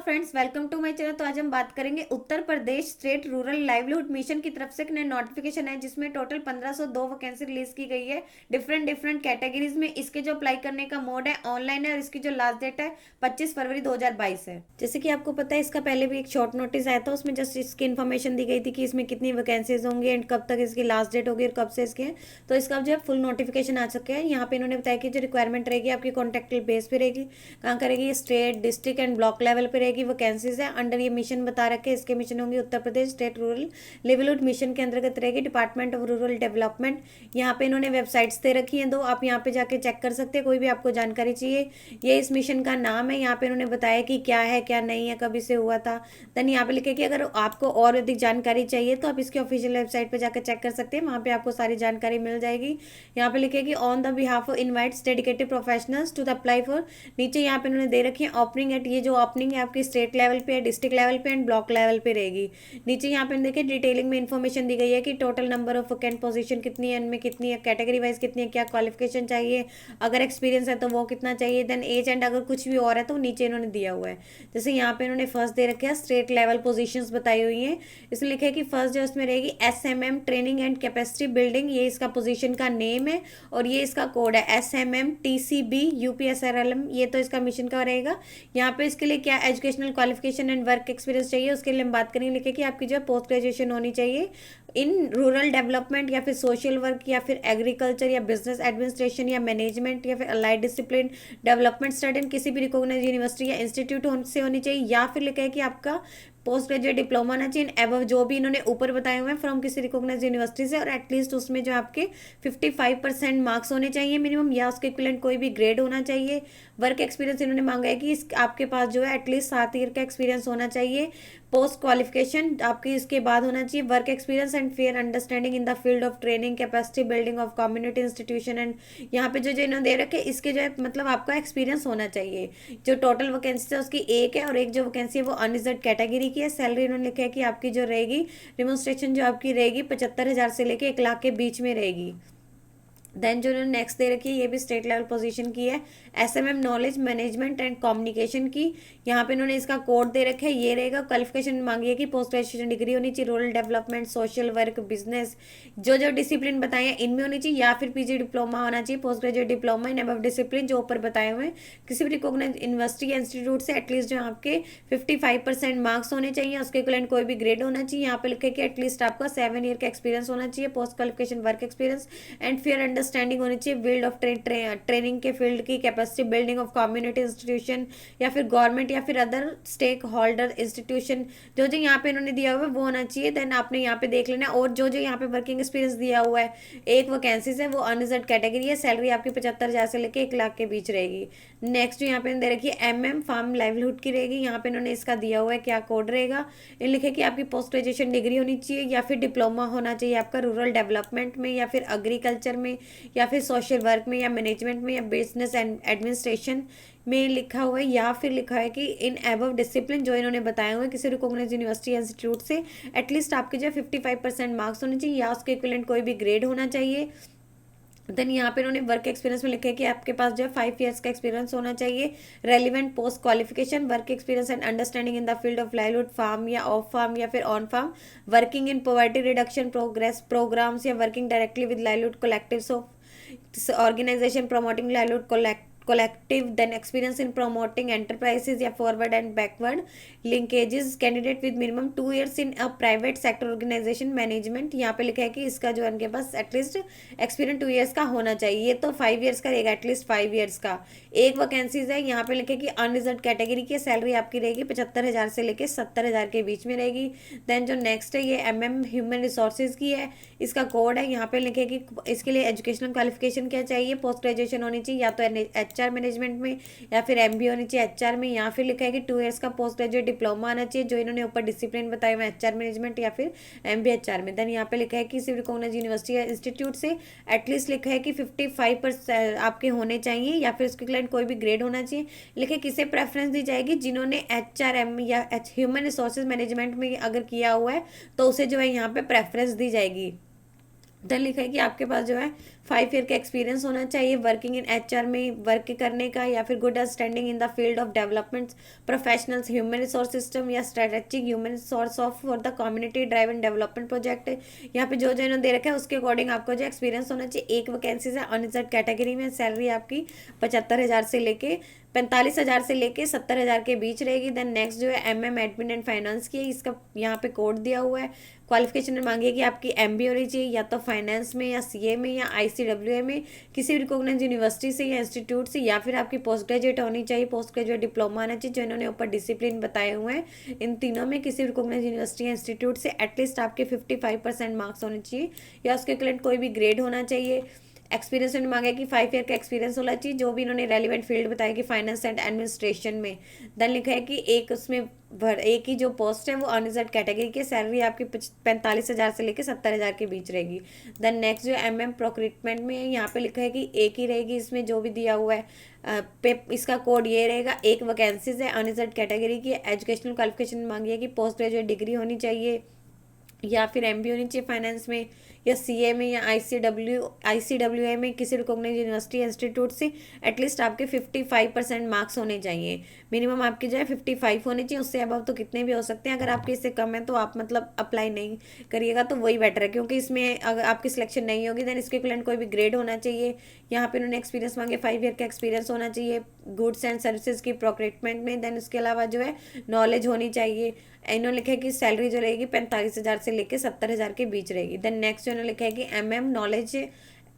Friends, welcome to my channel. तो आज हम बात करेंगे Uttar Pradesh state rural livelihood mission की तरफ से एक नया नोटिफिकेशन है जिसमें टोटल 1502 वैकेंसी रिलीज की गई है डिफरेंट डिफरेंट कैटेगरीज में। इसके जो अप्लाई करने का मोड है ऑनलाइन है और इसकी जो लास्ट डेट है 25 फरवरी 2022 है। जैसे कि आपको पता है, इसका पहले भी एक शॉर्ट नोटिस आया था, उसमें जस्ट इसकी इन्फॉर्मेशन दी गई थी कि इसमें कितनी वैकेंसीज होंगी एंड कब तक इसकी लास्ट डेट होगी और कब से इसके हैं। तो इसका जो है फुल नोटिफिकेशन आ चुका है। यहाँ पे इन्होंने बताया कि जो रिक्वायरमेंट रहेगी आपकी कॉन्ट्रेक्चुअल बेस पे रहेगी। कहाँ करेगी? State, district and block level पे रहेगी। वैकेंसीज है अंडर ये मिशन बता रखे, इसके मिशन होंगे उत्तर Pradesh state rural livelihood mission के अंतर्गत रहेगी, डिपार्टमेंट ऑफ रूरल डेवलपमेंट। यहाँ पे इन्होंने वेबसाइट्स दे रखी हैं दो, आप यहाँ पे जाके चेक कर सकते हैं कोई भी आपको जानकारी चाहिए। ये इस मिशन का नाम है। यहाँ पे इन्होंने बताया कि क्या है क्या नहीं है, कभी से हुआ था। देन यहाँ पे लिखे कि अगर आपको और अधिक जानकारी चाहिए तो आप इसकी ऑफिशियल वेबसाइट पे जाकर चेक कर सकते हैं, वहाँ पे आपको सारी जानकारी मिल जाएगी। यहाँ पे लिखे कि on the behalf of invites dedicated professionals to the apply for. नीचे यहाँ पे इन्होंने दे रखी है ओपनिंग एट, ये जो ओपनिंग है आपकी स्टेट लेवल पे, डिस्ट्रिक्ट लेवल पे एंड ब्लॉक लेवल पे रहेगी। नीचे यहाँ पे देखिए डिटेलिंग में इन्फॉर्मेशन दी गई है कि total number of vacant position कितनी है, इनमें कितनी है, कैटेगरी वाइज कितनी है, क्या क्वालिफिकेशन चाहिए, अगर एक्सपीरियंस है तो वो कितना चाहिए, देन एज एंड अगर कुछ भी और है तो नीचे इन्होंने दिया हुआ है। जैसे यहाँ पे इन्होंने फर्स्ट दे रखे हैं स्टेट लेवल पोजीशंस बताई हुई हैं। इसमें लिखा है कि फर्स्ट जो इसमें रहेगी SMM training and capacity building, ये इसका पोजीशन का नेम है और ये इसका कोड है SMM TCB UPSRLM, ये तो इसका मिशन का रहेगा। यहाँ पे इसके लिए क्या educational qualification and work experience चाहिए, उसके लिए हम बात करेंगे। लिखे कि आपकी जो पोस्ट ग्रेजुएशन होनी चाहिए इन रूरल डेवलपमेंट या फिर सोशल वर्क या फिर एग्रीकल्चर या बिजनेस एडमिनिस्ट्रेशन या मैनेजमेंट या फिर allied discipline development study in किसी भी रिकॉग्नाइज यूनिवर्सिटी या इंस्टीट्यूट से होनी चाहिए, या फिर लिखा है कि आपका पोस्ट ग्रेजुएट डिप्लोमा होना चाहिए एबव जो भी इन्होंने ऊपर बताए हुए हैं फ्रॉम किसी रिकॉग्नाइज यूनिवर्सिटी से, और एटलीस्ट उसमें जो आपके 55% मार्क्स होने चाहिए मिनिमम, या उसके इक्विवेलेंट कोई भी ग्रेड होना चाहिए। वर्क एक्सपीरियंस इन्होंने मांगा है कि आपके पास जो है एटलीस्ट 7 ईयर का एक्सपीरियंस होना चाहिए। पोस्ट क्वालिफिकेशन आपकी इसके बाद होना चाहिए work experience and fair understanding in the field of training capacity building of community institution. And यहाँ पे जो इन्होंने दे रखे इसके जो है मतलब आपका एक्सपीरियंस होना चाहिए। जो टोटल वैकेंसी है उसकी एक है और एक जो वैकेंसी है वो अनरिजर्व कैटेगरी की है। सैलरी इन्होंने लिखा है कि आपकी जो रहेगी रिमोन्स्ट्रेशन जो आपकी रहेगी 75,000 से लेके 1 लाख के बीच में रहेगी। देन जो इन्होंने नेक्स्ट दे रखी है ये भी स्टेट लेवल पोजीशन की है, SMM knowledge management and communication की। यहाँ पे इन्होंने इसका कोड दे रखा है, ये रहेगा। क्वालिफिकेशन मांगी है कि पोस्ट ग्रेजुएशन डिग्री होनी चाहिए, rural development, social work, business, जो जो डिसिप्लिन बताए हैं इनमें होनी चाहिए, या फिर PG डिप्लोमा होना चाहिए, post graduate diploma in above discipline जो ऊपर बताए हुए हैं। किसी भी रिकॉग्नाइज यूनिवर्सिटी या इंस्टीट्यूट से एटलीस्ट जो आपके 55% मार्क्स होने चाहिए, उसके इक्विवेलेंट कोई भी ग्रेड होना चाहिए। यहाँ पे लिखे कि एटलीस्ट आपका 7 ईयर का एक्सपीरियंस होना चाहिए, post qualification work experience and fair understanding होनी चाहिए फील्ड ऑफ ट्रेनिंग के फील्ड की, capacity building of community institution या फिर गवर्नमेंट या फिर अदर स्टेक होल्डर इंस्टीट्यूशन, जो जो यहाँ पे इन्होंने दिया हुआ है वो होना चाहिए। देन आपने यहाँ पे देख लेना, और जो जो यहाँ पे वर्किंग एक्सपीरियंस दिया हुआ है, एक वैकेंसीज है वो अनरिजर्व कैटेगरी है। सैलरी आपकी 75,000 से लेके 1 लाख के बीच रहेगी। नेक्स्ट यहाँ पे दे रखी है MM फार्म लाइवलीहुड की रहेगी। यहाँ पे इन्होंने इसका दिया हुआ है क्या कोड रहेगा, इन लिखे कि आपकी पोस्ट ग्रेजुएशन डिग्री होनी चाहिए या फिर डिप्लोमा होना चाहिए आपका रूरल डेवलपमेंट में या फिर एग्रीकल्चर में या फिर सोशल वर्क में या मैनेजमेंट में या बिजनेस एंड एडमिनिस्ट्रेशन में लिखा हुआ है, या फिर लिखा है कि इन एबव डिसिप्लिन जो इन्होंने बताए हुए किसी रिकॉग्नाइज यूनिवर्सिटी या इंस्टीट्यूट से एटलीस्ट आपके जो 55% मार्क्स होने चाहिए, या उसके इक्विवेलेंट कोई भी ग्रेड होना चाहिए। देन यहाँ पे इन्होंने वर्क एक्सपीरियंस में लिखा है कि आपके पास जो है 5 ईयर्स का एक्सपीरियंस होना चाहिए। Relevant post qualification, work experience and understanding in the field of livelihood, farm या ऑफ फार्म या फिर on farm, working in poverty reduction progress programmes या working directly with livelihood collectives of organisation promoting livelihood collective, then experience in promoting enterprises या forward and backward linkages, candidate with minimum 2 years in a private sector organization management। यहाँ पे लिखा है कि इसका जो उनके पास एटलीस्ट एक्सपीरियंस 2 ईयर्स का होना चाहिए, ये तो 5 ईयर्स का रहेगा, एटलीस्ट 5 ईयर्स का। एक वैकेंसीज है, यहाँ पे लिखे कि अनरिजर्व कैटेगरी की सैलरी आपकी रहेगी 75,000 से लेके 70,000 के बीच में रहेगी। देन जो नेक्स्ट है ये MM ह्यूमन रिसोर्सेज की है, इसका कोड है। यहाँ पे लिखे कि इसके लिए एजुकेशनल क्वालिफिकेशन क्या चाहिए, पोस्ट ग्रेजुएशन होनी चाहिए या तो HR मैनेजमेंट में या फिर MBA होनी चाहिए HR में, या फिर लिखा है कि 2 ईयर्स का पोस्ट ग्रेजुएट डिप्लोमा आना चाहिए जो इन्होंने ऊपर डिसिप्लिन बताए हुए HR मैनेजमेंट या फिर MBA HR में। देन यहाँ पे लिखा है कि किसी रिकॉग्नाइज्ड यूनिवर्सिटी या इंस्टीट्यूट से एटलीस्ट लिखा है कि 55% आपके होने चाहिए या फिर उसके क्लाइंट कोई भी ग्रेड होना चाहिए। लिखे किसे प्रेफरेंस दी जाएगी, जिन्होंने HRM या ह्यूमन रिसोर्सेज मैनेजमेंट में अगर किया हुआ है तो उसे जो है यहाँ पे प्रेफरेंस दी जाएगी। देन लिखा है कि आपके पास जो है 5 ईयर का एक्सपीरियंस होना चाहिए वर्किंग इन एचआर में वर्क करने का, या फिर good understanding in the field of development professionals human resource system या strategic human resource of for the community driven development project. यहाँ पे जो जो इन्होंने दे रखा है उसके अकॉर्डिंग आपको जो एक्सपीरियंस होना चाहिए। एक वैकेंसीज है अनरिजर्व कैटेगरी में, सैलरी आपकी 75,000 से लेके 45,000 से लेके 70,000 के बीच रहेगी। देन नेक्स्ट जो है एमएम एडमिन एंड फाइनेंस की है, इसका यहाँ पे कोड दिया हुआ है। क्वालिफिकेशन में मांगी है कि आपकी एमबीए होनी चाहिए या तो फाइनेंस में या सीए में या आईसीडब्ल्यूए में किसी भी रिकॉग्नाइज यूनिवर्सिटी से या इंस्टीट्यूट से, या फिर आपकी पोस्ट ग्रेजुएट होनी चाहिए, पोस्ट ग्रेजुएट डिप्लोमा आना चाहिए, जो इन्होंने ऊपर डिसिप्लिन बताए हुए हैं। इन तीनों में किसी भी रिकॉग्नाइज यूनिवर्सिटी या इंस्टीट्यूट से एटलीस्ट आपके 55% मार्क्स होने चाहिए या उसके इक्विवेलेंट कोई भी ग्रेड होना चाहिए। एक्सपीरियंस उन्होंने मांगा कि 5 ईयर का एक्सपीरियंस होना चाहिए, जो भी इन्होंने रेलिवेंट फील्ड बताया कि फाइनेंस एंड एडमिनिस्ट्रेशन में। देन लिखा है कि एक उसमें एक ही जो पोस्ट है वो अनरिजर्व कैटेगरी की, सैलरी आपकी 45,000 से लेकर 70,000 के बीच रहेगी। देन नेक्स्ट जो एमएम प्रोक्रूटमेंट में है, यहाँ पे लिखा है कि एक ही रहेगी, इसमें जो भी दिया हुआ है इसका कोड ये रहेगा। एक वैकेंसीज है अनरिजर्व कैटेगरी की। एजुकेशनल क्वालिफिकेशन मांगी है कि पोस्ट ग्रेजुएट डिग्री होनी चाहिए या फिर एमबीए होनी चाहिए फाइनेंस में या सीए में या आईसीडब्ल्यूए में किसी रिकॉग्नाइज यूनिवर्सिटी इंस्टीट्यूट से एटलीस्ट आपके 55% मार्क्स होने चाहिए। मिनिमम आपके जो है 55 होने चाहिए, उससे अबव तो कितने भी हो सकते हैं। अगर आपके इससे कम है तो आप मतलब अप्लाई नहीं करिएगा तो वही बेटर है, क्योंकि इसमें अगर आपकी सिलेक्शन नहीं होगी देन इसके इक्विवेलेंट कोई भी ग्रेड होना चाहिए। यहाँ पे उन्होंने एक्सपीरियंस मांगे 5 ईयर का एक्सपीरियंस होना चाहिए गुड्स एंड सर्विसेज की प्रोक्यूरमेंट में। देन उसके अलावा जो है नॉलेज होनी चाहिए। इन्होंने लिखा है कि सैलरी जो रहेगी 45,000 से लेकर 70,000 के बीच रहेगी। देन नेक्स्ट इन्होंने लिखा है कि MM knowledge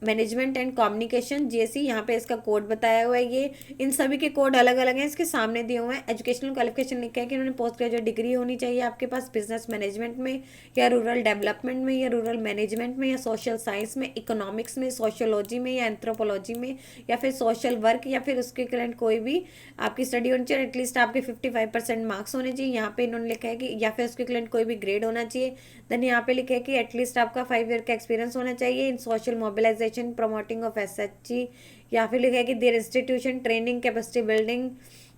management and communication JC, यहाँ पे इसका कोड बताया हुआ है। ये इन सभी के कोड अलग अलग हैं, इसके सामने दिए हुए हैं। एजुकेशनल क्वालिफिकेशन लिखा है कि उन्होंने पोस्ट ग्रेजुएट डिग्री होनी चाहिए आपके पास बिजनेस मैनेजमेंट में या रूरल डेवलपमेंट में या रूरल मैनेजमेंट में या सोशल साइंस में, इकोनॉमिक्स में, सोशियोलॉजी में या एंथ्रोपोलॉजी में या फिर सोशल वर्क या फिर उसके करंट कोई भी आपकी स्टडी होनी चाहिए। एटलीस्ट आपके 55% मार्क्स होने चाहिए। यहाँ पे इन्होंने लिखा है कि या फिर उसके करंट कोई भी ग्रेड होना चाहिए। देन यहाँ पे लिखा है कि एटलीस्ट आपका 5 ईयर का एक्सपीरियंस होना चाहिए in social mobilisation promoting of SHG, या फिर लिखा है कि their institution training capacity building.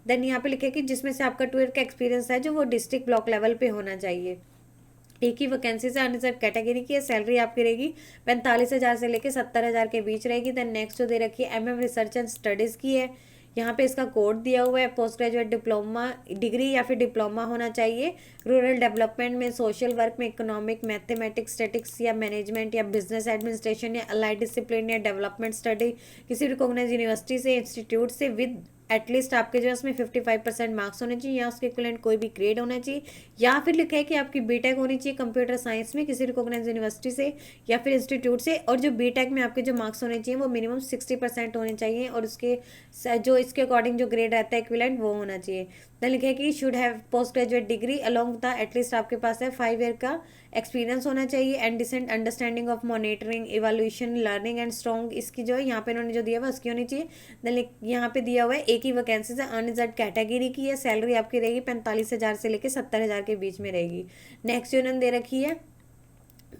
Then यहाँ पे लिखा है कि जिसमें से आपका 2 ईयर का एक्सपीरियंस है जो वो डिस्ट्रिक्ट ब्लॉक लेवल पे होना चाहिए। एक ही वैकेंसी से अनरिजर्व कैटेगरी की है। सैलरी आपकी रहेगी 45,000 से लेकर 70,000 के बीच रहेगी। देन नेक्स्ट जो दे रखी है एमएम रिसर्च एंड स्टडीज़ की है। यहाँ पे इसका कोड दिया हुआ है। पोस्ट ग्रेजुएट डिप्लोमा डिग्री या फिर डिप्लोमा होना चाहिए रूरल डेवलपमेंट में, सोशल वर्क में, इकोनॉमिक, मैथमेटिक्स, स्टैटिक्स या मैनेजमेंट या बिजनेस एडमिनिस्ट्रेशन या अलाइड डिसिप्लिन या डेवलपमेंट स्टडी किसी रिकॉग्नाइज यूनिवर्सिटी से इंस्टीट्यूट से विद एटलीस्ट आपके जो है उसमें 55% मार्क्स होने चाहिए या उसके इक्विवेलेंट कोई भी ग्रेड होना चाहिए। या फिर लिखा है कि आपकी बीटेक होनी चाहिए कंप्यूटर साइंस में किसी रिकॉग्नाइज यूनिवर्सिटी से या फिर इंस्टीट्यूट से, और जो बीटेक में आपके जो मार्क्स होने चाहिए वो मिनिमम 60% होने चाहिए और उसके जो इसके अकॉर्डिंग जो ग्रेड रहता है इक्विवेलेंट वो होना चाहिए। देन लिखा है कि should have post graduate degree along the at least आपके पास है 5 ईयर का एक्सपीरियंस होना चाहिए and decent understanding of monitoring evaluation learning and strong, इसकी जो है यहाँ पे इन्होंने जो दिया हुआ है उसकी होनी चाहिए। देन यहाँ पे दिया हुआ है एक ही वैकेंसी है अनरिजर्व कैटेगरी की है। सैलरी आपकी रहेगी 45,000 से लेकर 70,000 के बीच में रहेगी। नेक्स्ट इन्होंने दे रखी है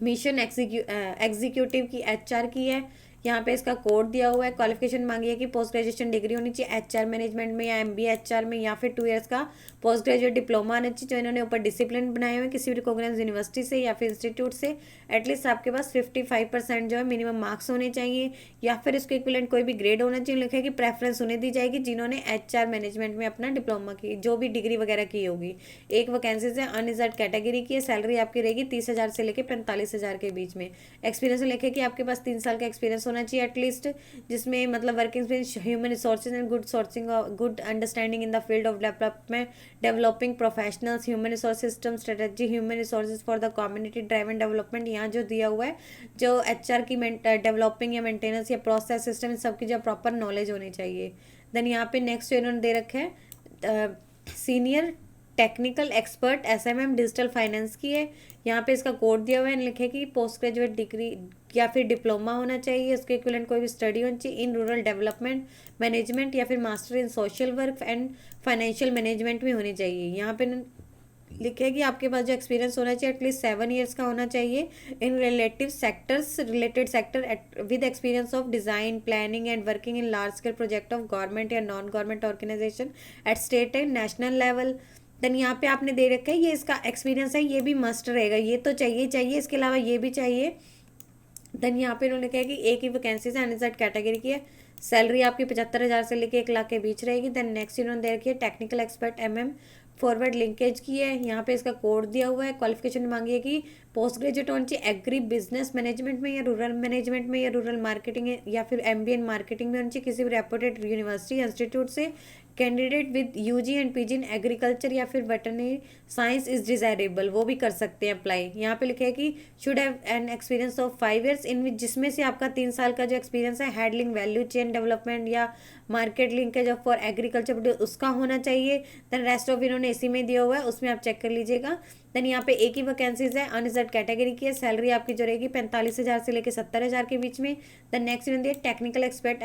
मिशन एग्जीक्यूटिव की एचआर की है। यहाँ पे इसका कोड दिया हुआ है। क्वालिफिकेशन मांगी है कि पोस्ट ग्रेजुएशन डिग्री होनी चाहिए एचआर मैनेजमेंट में या एमबीए एचआर में या फिर 2 ईयर्स का पोस्ट ग्रेजुएट डिप्लोमा आना चाहिए, जो इन्होंने ऊपर डिसिप्लिन बनाए हुए हैं किसी भी रिकॉग्नाइज यूनिवर्सिटी से या फिर इंस्टीट्यूट से। एटलीस्ट आपके पास 55% जो है मिनिमम मार्क्स होने चाहिए या फिर इसके इक्विवेलेंट कोई भी ग्रेड होना चाहिए। लिखा है कि प्रेफरेंस उन्हें दी जाएगी जिन्होंने एचआर मैनेजमेंट में अपना डिप्लोमा की जो भी डिग्री वगैरह की होगी। एक वैकेंसी से अनरिजर्व कैटेगरी की है। सैलरी आपकी रहेगी 30,000 से लेकर 45,000 के बीच में। एक्सपीरियंस में लिखे कि आपके पास 3 साल का एक्सपीरियंस होना चाहिए एटलीस्ट, जिसमें मतलब वर्किंग में human resources and good sourcing good understanding in the field of development developing professionals human resource system strategy human resources for the community driven development. यहाँ जो दिया हुआ है जो एचआर की डेवलपिंग या मेंटेनेंस या प्रोसेस सिस्टम इन सब की जो प्रॉपर नॉलेज होनी चाहिए। देन यहाँ पे नेक्स्ट इन्होंने दे रखे है senior technical expert SMM digital finance की है। यहाँ पे इसका कोड दिया हुआ है। लिखे कि पोस्ट ग्रेजुएट डिग्री या फिर डिप्लोमा होना चाहिए, उसके इक्विवेलेंट कोई भी स्टडी होनी चाहिए इन रूरल डेवलपमेंट मैनेजमेंट या फिर master in social work and financial management में होनी चाहिए। यहाँ पे लिखे है कि आपके पास जो एक्सपीरियंस होना चाहिए एटलीस्ट 7 ईयर्स का होना चाहिए in related sector with experience of design planning and working in large scale project of government या non government organisation at state and national level. Then यहाँ पे आपने दे रखा है ये इसका एक्सपीरियंस है, ये भी मस्ट रहेगा, ये तो चाहिए चाहिए। इसके अलावा ये भी चाहिए देन यहाँ पे इन्होंने कहा कि एक ही वैकेंसी है, अनरिजर्व कैटेगरी की है, सैलरी आपकी 75,000 से लेके 1 लाख के बीच रहेगी। देन नेक्स्ट इन्होंने दे रखी है टेक्निकल एक्सपर्ट फॉरवर्ड लिंकेज की है, यहाँ पे इसका कोड दिया हुआ है। क्वालिफिकेशन मांगी है कि पोस्ट ग्रेजुएट होनी चाहिए एग्री बिजनेस मैनेजमेंट में या रूरल मैनेजमेंट में या रूरल मार्केटिंग या फिर एमबीए इन मार्केटिंग में होनी चाहिए किसी भी रेपुटेड यूनिवर्सिटी इंस्टीट्यूट से। Candidate with UG and PG in agriculture या फिर वेटरनरी साइंस इज डिजायरेबल, वो भी कर सकते हैं अप्लाई। यहाँ पे लिखा है कि should have an experience of 5 years in which, जिसमें से आपका 3 साल का जो एक्सपीरियंस है हैंडलिंग वैल्यू चेन डेवलपमेंट या market linkage of for agriculture उसका होना चाहिए। देन रेस्ट ऑफ इन्होंने इसी में दिया हुआ है, उसमें आप चेक कर लीजिएगा। देन यहाँ पे एक ही वैकेंसीज है, अनरिजर्व कैटेगरी की है, सैलरी आपकी जो रहेगी 45,000 से लेकर 70,000 के बीच में। देन नेक्स्ट इन्होंने दिया टेक्निकल एक्सपर्ट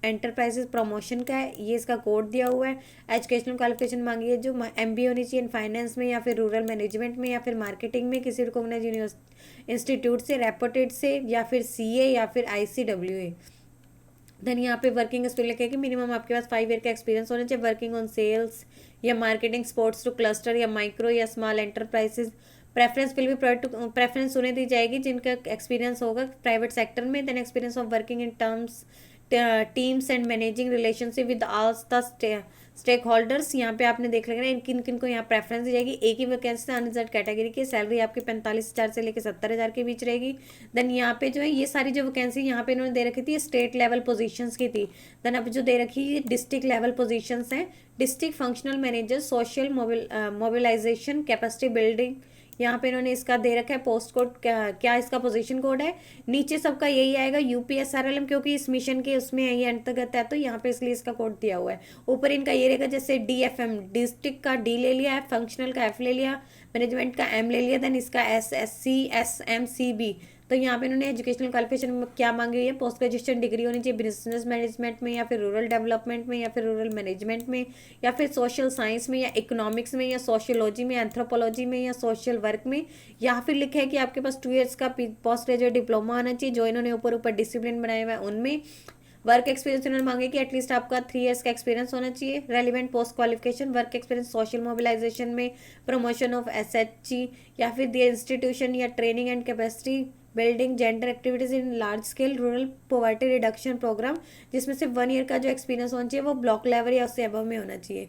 एंटरप्राइजेस प्रमोशन का है, ये इसका कोड दिया हुआ है। एजुकेशनल क्वालिफिकेशन मांगी है जो एमबीए होनी चाहिए इन फाइनेंस में या फिर रूरल मैनेजमेंट में या फिर मार्केटिंग में किसी रिकॉग्नाइज्ड यूनिवर्सिटी इंस्टीट्यूट से, रेपुटेड से, या फिर सीए या फिर आईसीडब्ल्यूए। देन यहाँ पे वर्किंग एक्सपीरियंस लिखा है कि मिनिमम आपके पास 5 ईयर का एक्सपीरियंस होना चाहिए वर्किंग ऑन सेल्स या मार्केटिंग स्पोर्ट्स टू क्लस्टर या माइक्रो या स्मॉल एंटरप्राइजेज। प्रेफरेंस विल भी प्रेफरेंस उन्हें दी जाएगी जिनका एक्सपीरियंस होगा प्राइवेट सेक्टर में। Then experience of working in terms teams and managing relationship with all the stake holders. यहाँ पे आपने देख लेना किन किन को यहाँ प्रेफरेंस दी जाएगी। एक ही वैकेंसी अनरिजर्व कैटेगरी की, सैलरी आपकी 45,000 से लेकर 70,000 के बीच रहेगी। देन यहाँ पे जो है ये सारी जो वैकेंसी यहाँ पे इन्होंने दे रखी थी स्टेट लेवल पोजीशंस की थी। देन अब जो दे रखी है डिस्ट्रिक्ट लेवल पोजीशंस हैं, district functional manager social mobilisation capacity building. यहाँ पे इन्होंने इसका दे रखा है पोस्ट कोड, क्या इसका पोजीशन कोड है, नीचे सबका यही आएगा यूपीएसआरएलएम, क्योंकि इस मिशन के उसमें ये अंतर्गत है तो यहाँ पे इसलिए इसका कोड दिया हुआ है। ऊपर इनका ये रहेगा जैसे डीएफएम, डिस्ट्रिक्ट का डी ले लिया है, फंक्शनल का एफ ले लिया, मैनेजमेंट का एम ले लिया, देन इसका SSC SMCB। तो यहाँ पे इन्होंने एजुकेशनल क्वालिफिकेशन क्या मांगी हुई है, पोस्ट ग्रेजुएशन डिग्री होनी चाहिए बिजनेस मैनेजमेंट में या फिर रूरल डेवलपमेंट में या फिर रूरल मैनेजमेंट में या फिर सोशल साइंस में या इकोनॉमिक्स में या सोशियोलॉजी में, एंथ्रोपोलॉजी में या सोशल वर्क में। या फिर लिखा है कि आपके पास 2 ईयर्स का पोस्ट ग्रेजुएट डिप्लोमा आना चाहिए, जो इन्होंने ऊपर ऊपर डिसिप्लिन बनाया हुआ है उनमें। वर्क एक्सपीरियंस इन्होंने मांगे कि एटलीस्ट आपका 3 ईयर्स का एक्सपीरियंस होना चाहिए। Relevant post qualification work experience social mobilisation में, प्रमोशन ऑफ SHG या फिर द इंस्टीट्यूशन या training and capacity building gender activities in large scale rural poverty reduction programme, जिसमें से 1 ईयर का जो एक्सपीरियंस होना चाहिए वो ब्लॉक लेवल या उससे अबव में होना चाहिए।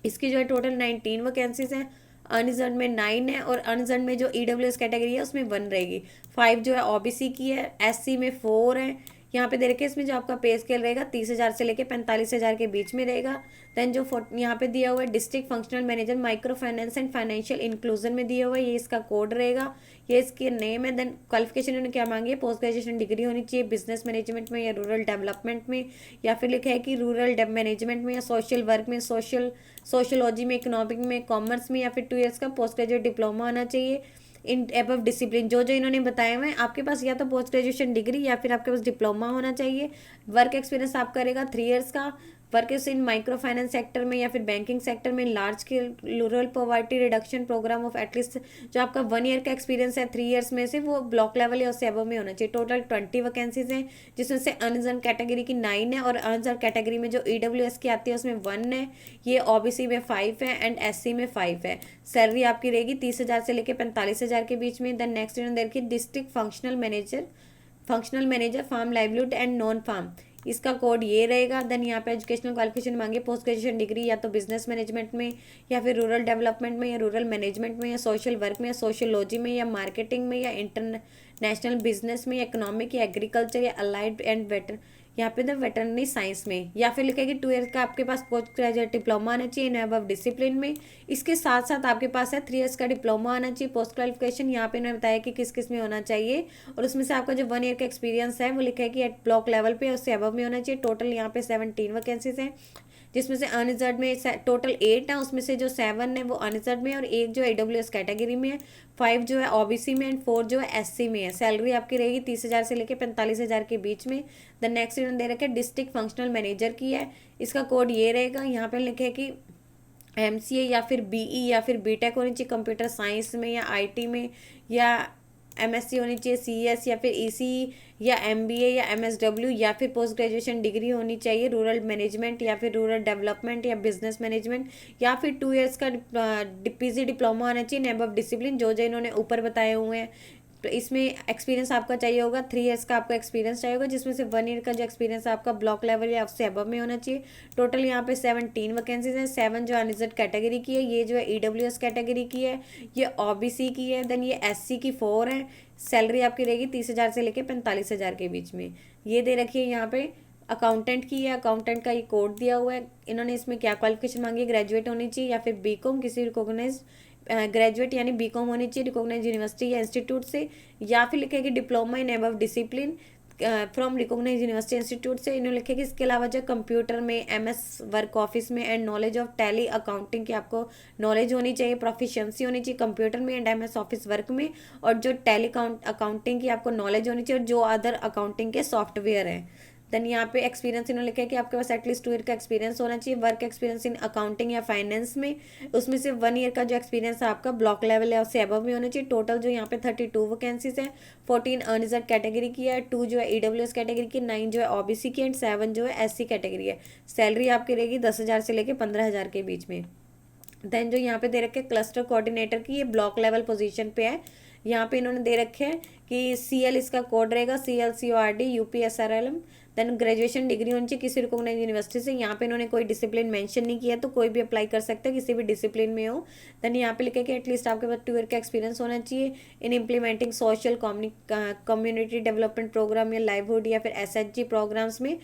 इसकी जो है टोटल 19 वैकेंसीज हैं, अनरिजर्व में 9 है और अनरिजर्व में जो EWS कैटेगरी है उसमें 1 रहेगी। 5 जो है OBC की है, SC में 4 है। यहाँ पे दे रखे इसमें जो आपका पे स्केल रहेगा 30,000 से लेके 45,000 के बीच में रहेगा। देन जो यहाँ पे दिया हुआ है district functional manager micro finance and financial inclusion में दिया हुआ है, ये इसका कोड रहेगा, ये इसके नेम है। देन क्वालिफिकेशन इन्होंने क्या मांगी है, पोस्ट ग्रेजुएशन डिग्री होनी चाहिए बिजनेस मैनेजमेंट में या रूरल डेवलपमेंट में या फिर लिखा है कि रूरल मैनेजमेंट में या सोशल वर्क में, सोशोलॉजी में, इकोनॉमिक में, कॉमर्स में या फिर 2 ईयर्स का पोस्ट ग्रेजुएट डिप्लोमा होना चाहिए इन एबव डिसिप्लिन। जो जो इन्होंने बताया हुआ है आपके पास या तो पोस्ट ग्रेजुएशन डिग्री या फिर आपके पास डिप्लोमा होना चाहिए। वर्क एक्सपीरियंस आपका रहेगा 3 ईयर्स का, work in micro finance sector में या फिर बैंकिंग सेक्टर में, large scale rural poverty reduction programme of at least जो आपका 1 ईयर का एक्सपीरियंस है 3 ईयर्स में से वो ब्लॉक लेवल या उससे अबव में होना चाहिए। टोटल 20 वैकेंसीज हैं जिसमें से अनरिजर्व कैटेगरी की 9 है और अनरिजर्व कैटेगरी में जो EWS की आती है उसमें 1 है, ये OBC में 5 है एंड SC में 5 है। सैलरी आपकी रहेगी 30,000 से लेकर 45,000 के बीच में। देन नेक्स्ट देखिए district functional manager farm livelihood and non farm, इसका कोड ये रहेगा। देन यहाँ पे एजुकेशनल क्वालिफिकेशन मांगे पोस्ट ग्रेजुएशन डिग्री या तो बिजनेस मैनेजमेंट में या फिर रूरल डेवलपमेंट में या रूरल मैनेजमेंट में या सोशल वर्क में या सोशियोलॉजी में या मार्केटिंग में या इंटरनेशनल बिजनेस में या इकोनॉमिक या एग्रीकल्चर या अलाइड एंड यहाँ पे द वेटरनरी साइंस में, या फिर लिखा है कि 2 ईयर का आपके पास पोस्ट ग्रेजुएट डिप्लोमा आना चाहिए इन अबव डिसिप्लिन में। इसके साथ साथ आपके पास है 3 ईयर्स का डिप्लोमा आना चाहिए। पोस्ट क्वालिफिकेशन यहाँ पे इन्होंने बताया कि किस किस में होना चाहिए और उसमें से आपका जो 1 ईयर का एक्सपीरियंस है वो लिखा है कि एट ब्लॉक लेवल पे उससे अबव में होना चाहिए। टोटल यहाँ पे 17 वैकेंसीज हैं जिसमें से अनरिजर्व में टोटल 8 है, उसमें से जो 7 है वो अनरिजर्व में और 1 जो EWS कैटेगरी में है, 5 जो है OBC में एंड 4 जो है SC में है। सैलरी आपकी रहेगी 30,000 से लेकर 45,000 के बीच में। द नेक्स्ट इन्होंने दे रखे डिस्ट्रिक्ट फंक्शनल मैनेजर की है, इसका कोड ये रहेगा। यहाँ पे लिखे कि MCA या फिर BE या फिर BTech होनी चाहिए कंप्यूटर साइंस में या IT में, या MSc होनी चाहिए CS या फिर ECE या MBA या MSW या फिर पोस्ट ग्रेजुएशन डिग्री होनी चाहिए रूरल मैनेजमेंट या फिर रूरल डेवलपमेंट या बिजनेस मैनेजमेंट या फिर 2 ईयर्स का PG डिप्लोमा आना चाहिए इन अबव डिसिप्लिन, जो जो इन्होंने ऊपर बताए हुए हैं। इसमें एक्सपीरियंस आपका चाहिए होगा 3 ईयर्स का आपका एक्सपीरियंस चाहिए होगा, जिसमें से 1 ईयर का जो एक्सपीरियंस है आपका ब्लॉक लेवल या उससे अबव में होना चाहिए। टोटल यहाँ पे 17 वैकेंसीज हैं। 7 जो अनरिजर्व कैटेगरी की है, ये जो है EWS कैटेगरी की है, ये OBC की है, देन ये SC की 4 है। सैलरी आपकी रहेगी 30,000 से लेकर 45,000 के बीच में। ये दे रखी है यहाँ पे अकाउंटेंट की है, अकाउंटेंट का ये कोड दिया हुआ है। इन्होंने इसमें क्या क्वालिफिकेशन मांगी है, ग्रेजुएट होनी चाहिए या फिर बीकॉम किसी रिकॉग्नाइज ग्रेजुएट यानी बीकॉम होनी चाहिए रिकॉग्नाइज यूनिवर्सिटी या इंस्टीट्यूट से, या फिर लिखेगी diploma in above discipline from recognise university institute से। इन्होंने लिखे कि इसके अलावा जो कंप्यूटर में MS वर्क ऑफिस में and knowledge of tally accounting की आपको नॉलेज होनी चाहिए, प्रोफिशिएंसी होनी चाहिए कंप्यूटर में एंड MS ऑफिस वर्क में, और जो टैली अकाउंटिंग की आपको नॉलेज होनी चाहिए, और जो अदर अकाउंटिंग के सॉफ्टवेयर हैं। देन यहाँ पे एक्सपीरियंस इन्होंने लिखा है कि आपके पास एटलीस्ट 2 ईयर का एक्सपीरियंस होना चाहिए, वर्क एक्सपीरियंस इन अकाउंटिंग या फाइनेंस में। उसमें से 1 ईयर का जो एक्सपीरियंस है आपका ब्लॉक लेवल या उससे अबव में होना चाहिए। टोटल जो यहाँ पे 32 वैकेंसीज है। 14 अनरिजर्व कैटेगरी की है, 2 जो है EWS कैटेगरी की, 9 जो है OBC की एंड 7 जो है SC कैटेगरी है। सैलरी आपकी रहेगी 10,000 से लेकर 15,000 के बीच में। देन जो यहाँ पे दे रखे क्लस्टर कोऑर्डिनेटर की, ये ब्लॉक लेवल पोजीशन पे है। यहाँ पे इन्होंने दे रखे हैं कि CL इसका कोड रहेगा, CLCORD UPSRLM। Then graduation degree होनी चाहिए किसी रिकॉग्नाइज यूनिवर्सिटी से। यहाँ पे इन्होंने कोई डिसिप्लिन मेंशन नहीं किया, तो कोई भी अप्लाई कर सकता है किसी भी डिसिप्लिन में हो। देन यहाँ पे लिखा कि एटलीस्ट आपके पास 2 ईयर का एक्सपीरियंस होना चाहिए in implementing social community development programme या लाइवहुड या फिर SHG प्रोग्राम्स में।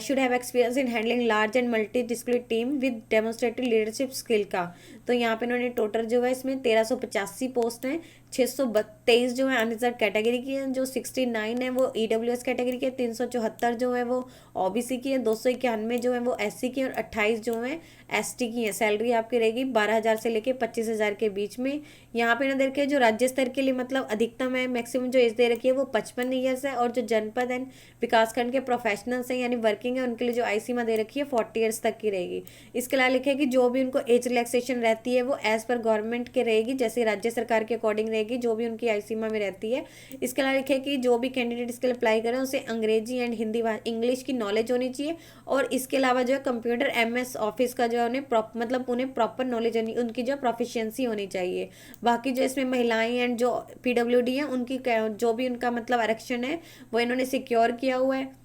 Should have experience in handling large and multi discipline team with demonstrated leadership skill का। तो यहाँ पे इन्होंने टोटल जो है इसमें 1385 पोस्ट हैं। 623 जो है अनरिजर्व कैटेगरी की है, जो 69 है वो EWS कैटेगरी की है, 374 जो है वो OBC की है, 291 जो है वो SC की है, और 28 जो है ST की है। सैलरी आपकी रहेगी 12,000 से लेके 25,000 के बीच में। यहाँ पे ना देखिए जो राज्य स्तर के लिए मतलब अधिकतम है, मैक्सिमम जो एज दे रखी है वो 55 ईयर्स है, और जो जनपद एंड विकासखंड के प्रोफेशनल्स हैं यानी वर्किंग है उनके लिए जो आई सीमा दे रखी है 40 ईयर्स तक की रहेगी। इसके अलावा लिखे कि जो भी उनको एज रिलैक्सेशन रहती है वो एज पर गवर्नमेंट के रहेगी, जैसे राज्य सरकार के अकॉर्डिंग रहेगी जो भी उनकी आई सीमा में रहती है। इसके अलावा लिखे कि जो भी कैंडिडेट इसके लिए अप्लाई करें उसे अंग्रेजी एंड हिंदी इंग्लिश की नॉलेज होनी चाहिए, और इसके अलावा जो है कंप्यूटर MS ऑफिस का जो है उन्हें मतलब उन्हें प्रॉपर नॉलेज उनकी जो प्रोफिशिएंसी होनी चाहिए। बाकी जो इसमें महिलाएं एंड जो PWD है उनकी जो भी उनका मतलब आरक्षण है वो इन्होंने सिक्योर किया हुआ है।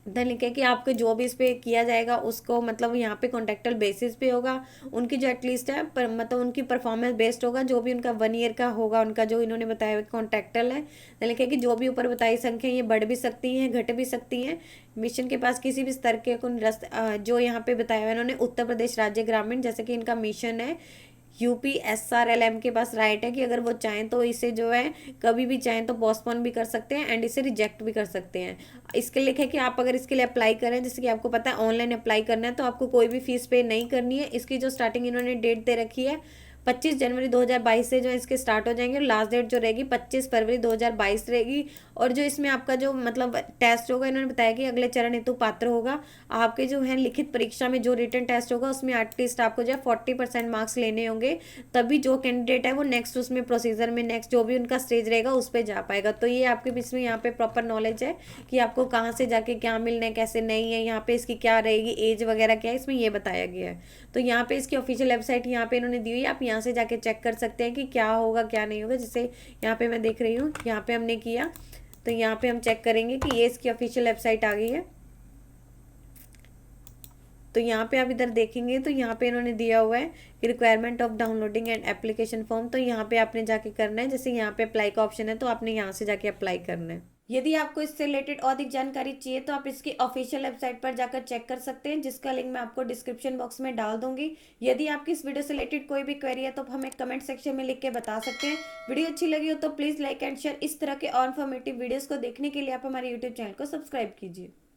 देन लिखे कि आपको जो भी इस पे किया जाएगा उसको मतलब यहाँ पे कॉन्ट्रेक्चुअल बेसिस पे होगा। उनकी जो एटलीस्ट है पर मतलब उनकी परफॉर्मेंस बेस्ड होगा, जो भी उनका 1 ईयर का होगा उनका जो इन्होंने बताया हुआ कॉन्ट्रेक्चुअल है। देन लिखे कि जो भी ऊपर बताई संख्या ये बढ़ भी सकती हैं घट भी सकती हैं। मिशन के पास किसी भी स्तर के जो यहाँ पे बताया हुआ इन्होंने उत्तर प्रदेश राज्य ग्रामीण, जैसे कि इनका मिशन है UPSRLM के पास राइट है कि अगर वो चाहें तो इसे जो है कभी भी चाहें तो पोस्टपोन भी कर सकते हैं एंड इसे रिजेक्ट भी कर सकते हैं। इसके लिखे कि आप अगर इसके लिए अप्लाई करें, जैसे कि आपको पता है ऑनलाइन अप्लाई करना है, तो आपको कोई भी फीस पे नहीं करनी है। इसकी जो स्टार्टिंग इन्होंने डेट दे रखी है 25 जनवरी 2022 से जो इसके स्टार्ट हो जाएंगे, और लास्ट डेट जो रहेगी 25 फरवरी 2022 रहेगी। और जो इसमें आपका जो मतलब टेस्ट होगा इन्होंने बताया कि अगले चरण हेतु पात्र होगा। आपके जो है लिखित परीक्षा में जो रिटन टेस्ट होगा उसमें एटलीस्ट आपको जो है 40% मार्क्स लेने होंगे, तभी जो कैंडिडेट है वो नेक्स्ट उसमें प्रोसीजर में नेक्स्ट जो भी उनका स्टेज रहेगा उस पर जा पाएगा। तो ये आपके बीच में यहाँ पे प्रॉपर नॉलेज है कि आपको कहाँ से जाके क्या मिलना है कैसे नहीं है, यहाँ पे इसकी क्या रहेगी एज वगैरह क्या है इसमें ये बताया गया है। तो यहाँ पे इसकी ऑफिशियल वेबसाइट यहाँ पे इन्होंने दी हुई है, आप यहाँ से जाके चेक कर सकते हैं कि क्या होगा क्या नहीं होगा। जैसे यहाँ पे मैं देख रही हूँ, यहाँ पे हमने किया तो यहाँ पे हम चेक करेंगे कि ये इसकी ऑफिशियल वेबसाइट आ गई है। तो यहाँ पे आप इधर देखेंगे तो यहाँ पे इन्होंने दिया हुआ है कि requirement of downloading and application form. तो यहाँ पे आपने जाके करना है, जैसे यहाँ पे अप्लाई का ऑप्शन है तो आपने यहाँ से जाके अप्लाई करना है। यदि आपको इससे रिलेटेड और अधिक जानकारी चाहिए तो आप इसकी ऑफिशियल वेबसाइट पर जाकर चेक कर सकते हैं, जिसका लिंक मैं आपको डिस्क्रिप्शन बॉक्स में डाल दूंगी। यदि आपकी इस वीडियो से रिलेटेड कोई भी क्वेरी है तो हमें कमेंट सेक्शन में लिख के बता सकते हैं। वीडियो अच्छी लगी हो तो प्लीज़ लाइक एंड शेयर। इस तरह के और इन्फॉर्मेटिव वीडियोज़ को देखने के लिए आप हमारे यूट्यूब चैनल को सब्सक्राइब कीजिए।